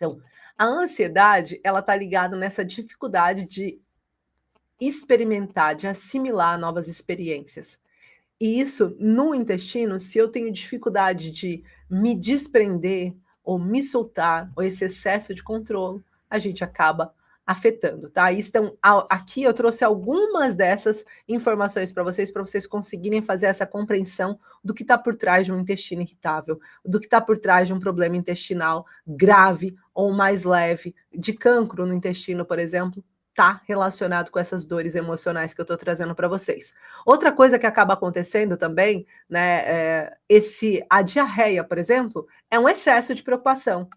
Então, a ansiedade, ela está ligada nessa dificuldade de experimentar, de assimilar novas experiências. E isso, no intestino, se eu tenho dificuldade de me desprender ou me soltar, ou esse excesso de controle, a gente acaba afetando, tá? Então, aqui eu trouxe algumas dessas informações para vocês conseguirem fazer essa compreensão do que está por trás de um intestino irritável, do que está por trás de um problema intestinal grave ou mais leve, de cancro no intestino, por exemplo, está relacionado com essas dores emocionais que eu estou trazendo para vocês. Outra coisa que acaba acontecendo também, né, a diarreia, por exemplo, é um excesso de preocupação.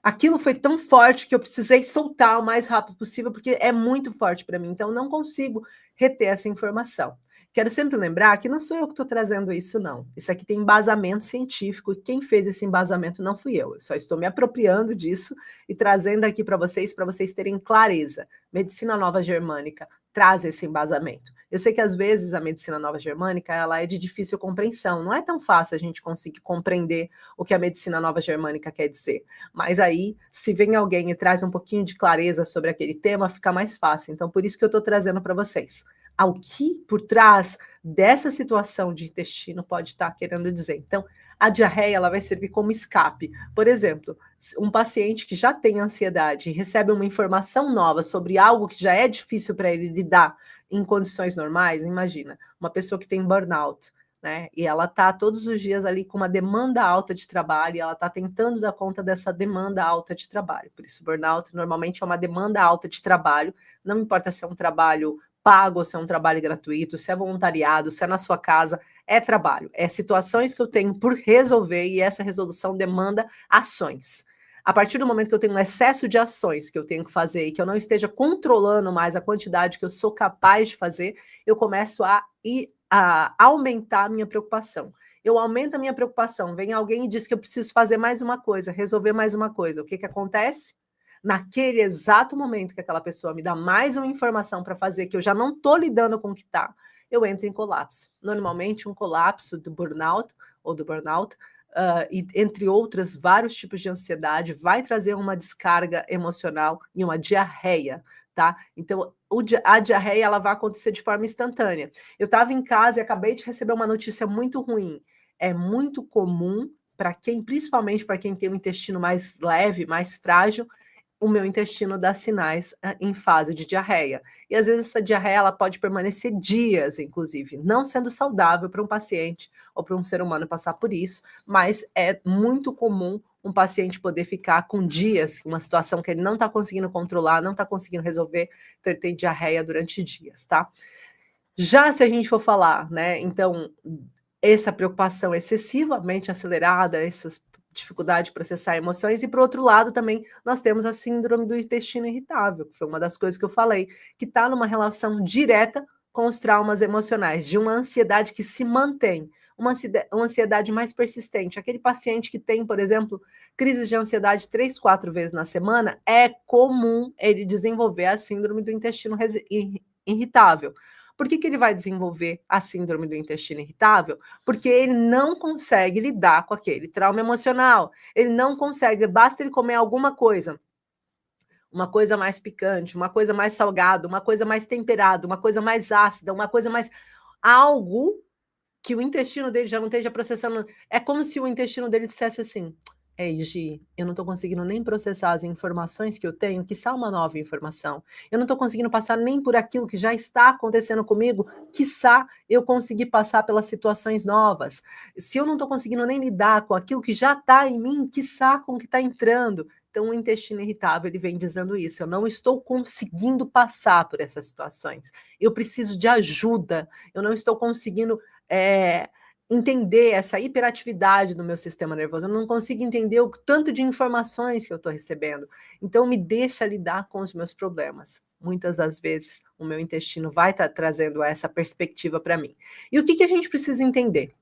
Aquilo foi tão forte que eu precisei soltar o mais rápido possível, porque é muito forte para mim, então não consigo reter essa informação. Quero sempre lembrar que não sou eu que estou trazendo isso, não. Isso aqui tem embasamento científico, e quem fez esse embasamento não fui eu só estou me apropriando disso e trazendo aqui para vocês terem clareza. Medicina Nova Germânica traz esse embasamento. Eu sei que às vezes a medicina nova germânica ela é de difícil compreensão, não é tão fácil a gente conseguir compreender o que a medicina nova germânica quer dizer, mas aí se vem alguém e traz um pouquinho de clareza sobre aquele tema, fica mais fácil. Então por isso que eu estou trazendo para vocês. Ao que por trás dessa situação de intestino pode estar querendo dizer. Então, a diarreia ela vai servir como escape. Por exemplo, um paciente que já tem ansiedade e recebe uma informação nova sobre algo que já é difícil para ele lidar em condições normais, imagina, uma pessoa que tem burnout, né? E ela está todos os dias ali com uma demanda alta de trabalho, e ela está tentando dar conta dessa demanda alta de trabalho. Por isso, burnout normalmente é uma demanda alta de trabalho, não importa se é um trabalho pago, se é um trabalho gratuito, se é voluntariado, se é na sua casa, é trabalho, é situações que eu tenho por resolver e essa resolução demanda ações. A partir do momento que eu tenho um excesso de ações que eu tenho que fazer e que eu não esteja controlando mais a quantidade que eu sou capaz de fazer, eu começo a aumentar a minha preocupação. Eu aumento a minha preocupação, vem alguém e diz que eu preciso fazer mais uma coisa, resolver mais uma coisa. O que acontece? Naquele exato momento que aquela pessoa me dá mais uma informação para fazer, que eu já não estou lidando com o que está, eu entro em colapso. Normalmente, um colapso do burnout, e entre outras, vários tipos de ansiedade, vai trazer uma descarga emocional e uma diarreia, tá? Então, a diarreia, ela vai acontecer de forma instantânea. Eu estava em casa e acabei de receber uma notícia muito ruim. É muito comum para quem, principalmente para quem tem um intestino mais leve, mais frágil, o meu intestino dá sinais em fase de diarreia. E às vezes essa diarreia ela pode permanecer dias, inclusive, não sendo saudável para um paciente ou para um ser humano passar por isso, mas é muito comum um paciente poder ficar com dias, uma situação que ele não está conseguindo controlar, não está conseguindo resolver, então ele tem diarreia durante dias, tá? Já se a gente for falar, né, então, essa preocupação excessivamente acelerada, essas dificuldade de processar emoções, e por outro lado também nós temos a síndrome do intestino irritável, que foi uma das coisas que eu falei, que está numa relação direta com os traumas emocionais, de uma ansiedade que se mantém, uma ansiedade mais persistente. Aquele paciente que tem, por exemplo, crises de ansiedade 3, 4 vezes na semana, é comum ele desenvolver a síndrome do intestino irritável. Por que ele vai desenvolver a síndrome do intestino irritável? Porque ele não consegue lidar com aquele trauma emocional. Ele não consegue, basta ele comer alguma coisa, uma coisa mais picante, uma coisa mais salgada, uma coisa mais temperada, uma coisa mais ácida, uma coisa mais... algo que o intestino dele já não esteja processando. É como se o intestino dele dissesse assim: ei, Gi, eu não estou conseguindo nem processar as informações que eu tenho, quiçá uma nova informação. Eu não estou conseguindo passar nem por aquilo que já está acontecendo comigo, quiçá eu conseguir passar pelas situações novas. Se eu não estou conseguindo nem lidar com aquilo que já está em mim, quiçá com o que está entrando. Então, o intestino irritável, ele vem dizendo isso. Eu não estou conseguindo passar por essas situações. Eu preciso de ajuda. Eu não estou conseguindo entender essa hiperatividade do meu sistema nervoso, eu não consigo entender o tanto de informações que eu estou recebendo, então me deixa lidar com os meus problemas. Muitas das vezes o meu intestino vai estar trazendo essa perspectiva para mim. E o que a gente precisa entender?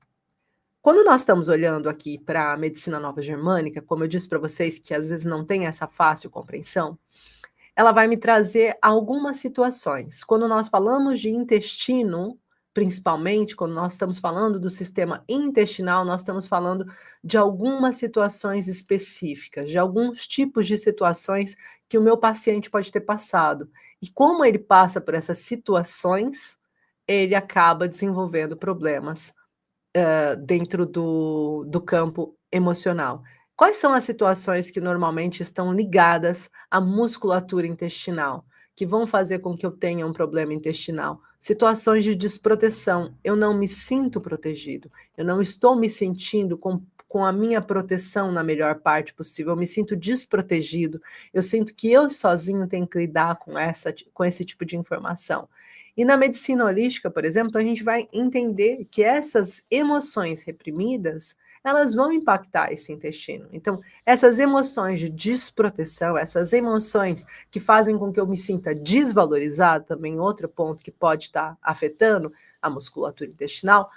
Quando nós estamos olhando aqui para a medicina nova germânica, como eu disse para vocês, que às vezes não tem essa fácil compreensão, ela vai me trazer algumas situações. Quando nós falamos de intestino, principalmente quando nós estamos falando do sistema intestinal, nós estamos falando de algumas situações específicas, de alguns tipos de situações que o meu paciente pode ter passado. E como ele passa por essas situações, ele acaba desenvolvendo problemas dentro do campo emocional. Quais são as situações que normalmente estão ligadas à musculatura intestinal, que vão fazer com que eu tenha um problema intestinal? Situações de desproteção. Eu não me sinto protegido, eu não estou me sentindo com a minha proteção na melhor parte possível, eu me sinto desprotegido, eu sinto que eu sozinho tenho que lidar com esse tipo de informação. E na medicina holística, por exemplo, a gente vai entender que essas emoções reprimidas, elas vão impactar esse intestino. Então, essas emoções de desproteção, essas emoções que fazem com que eu me sinta desvalorizado, também outro ponto que pode estar afetando a musculatura intestinal,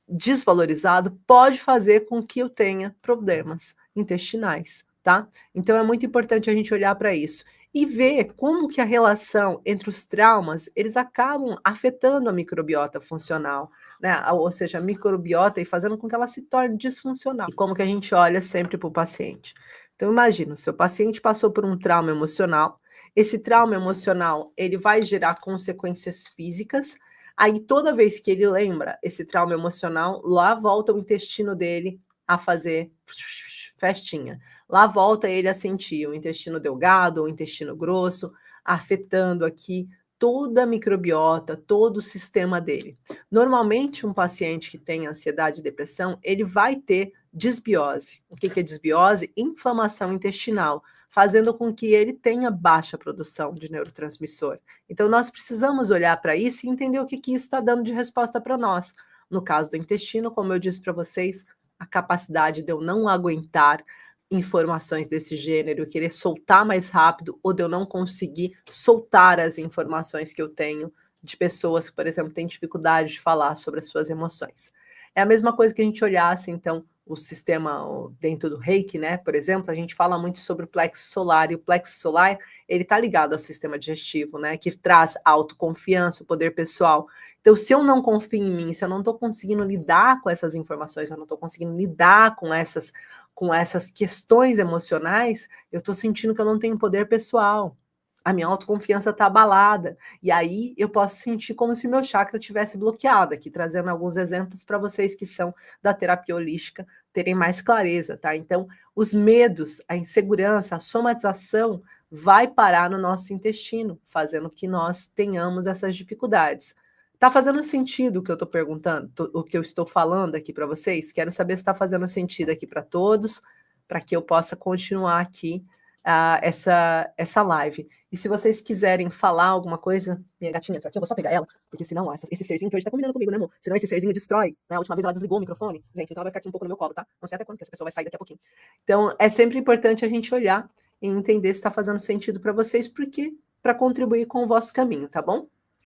desvalorizado, pode fazer com que eu tenha problemas intestinais, tá? Então é muito importante a gente olhar para isso e ver como que a relação entre os traumas, eles acabam afetando a microbiota funcional, né? Ou seja, a microbiota e fazendo com que ela se torne disfuncional. E como que a gente olha sempre para o paciente. Então imagina, o seu paciente passou por um trauma emocional, esse trauma emocional, ele vai gerar consequências físicas. Aí toda vez que ele lembra esse trauma emocional, lá volta o intestino dele a fazer festinha. Lá volta ele a sentir o intestino delgado, o intestino grosso, afetando aqui toda a microbiota, todo o sistema dele. Normalmente, um paciente que tem ansiedade e depressão, ele vai ter disbiose. O que é disbiose? Inflamação intestinal, fazendo com que ele tenha baixa produção de neurotransmissor. Então, nós precisamos olhar para isso e entender o que isso está dando de resposta para nós. No caso do intestino, como eu disse para vocês, a capacidade de eu não aguentar informações desse gênero, querer soltar mais rápido, ou de eu não conseguir soltar as informações que eu tenho de pessoas que, por exemplo, têm dificuldade de falar sobre as suas emoções. É a mesma coisa que a gente olhasse, então, o sistema dentro do Reiki, né? Por exemplo, a gente fala muito sobre o plexo solar, e o plexo solar, ele está ligado ao sistema digestivo, né? Que traz autoconfiança, o poder pessoal. Então, se eu não confio em mim, se eu não estou conseguindo lidar com essas informações, eu não estou conseguindo lidar com essas questões emocionais, eu estou sentindo que eu não tenho poder pessoal. A minha autoconfiança está abalada. E aí eu posso sentir como se meu chakra tivesse bloqueado, aqui trazendo alguns exemplos para vocês que são da terapia holística terem mais clareza, tá? Então, os medos, a insegurança, a somatização vai parar no nosso intestino, fazendo que nós tenhamos essas dificuldades. Tá fazendo sentido o que eu estou perguntando, o que eu estou falando aqui para vocês? Quero saber se está fazendo sentido aqui para todos, para que eu possa continuar aqui essa live. E se vocês quiserem falar alguma coisa, minha gatinha entrou aqui, eu vou só pegar ela, porque senão ó, esse serzinho que hoje tá combinando comigo, né, amor? Senão esse serzinho destrói, né? A última vez ela desligou o microfone, gente, então ela vai ficar aqui um pouco no meu colo, tá? Não sei até quando que essa pessoa vai sair daqui a pouquinho. Então, é sempre importante a gente olhar e entender se está fazendo sentido para vocês, porque para contribuir com o vosso caminho, tá bom?